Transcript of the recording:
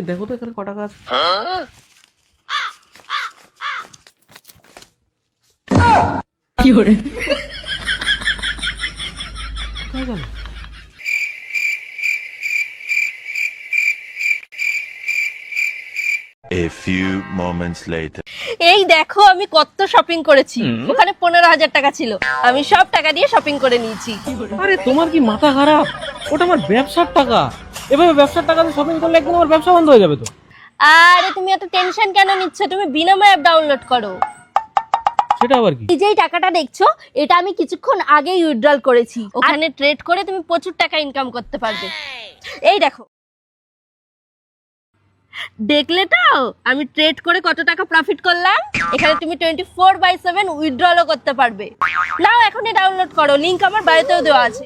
দেখো তো এখানে ক টাকা আছে। কি করে? কোথায় গেল? A few moments later. এই দেখো আমি কত শপিং করেছি। ওখানে 15,000 টাকা ছিল, আমি সব টাকা দিয়ে শপিং করে নিয়েছি। আরে তোমার কি মাথা খারাপ? ওটা আমার ব্যবসার টাকা। এভাবে ব্যবসার টাকাতে শপিং করলে একদিন আমার ব্যবসা বন্ধ হয়ে যাবে তো। আরে তুমি এত টেনশন কেন নিচ্ছ? তুমি বিনামূল্যে অ্যাপ ডাউনলোড করো। সেটা আবার কি? এই যে টাকাটা দেখছো, এটা আমি কিছুক্ষণ আগেই উইথড্রল করেছি। ওখানে ট্রেড করে তুমি প্রচুর টাকা ইনকাম করতে পারবে। এই দেখো, দেখলে তো আমি ট্রেড করে কত টাকা প্রফিট করলাম। এখানে তুমি 24/7 উইথড্রলও করতে পারবে। নাও এখনই ডাউনলোড করো, লিংক আমার বায়োতেও দেওয়া আছে।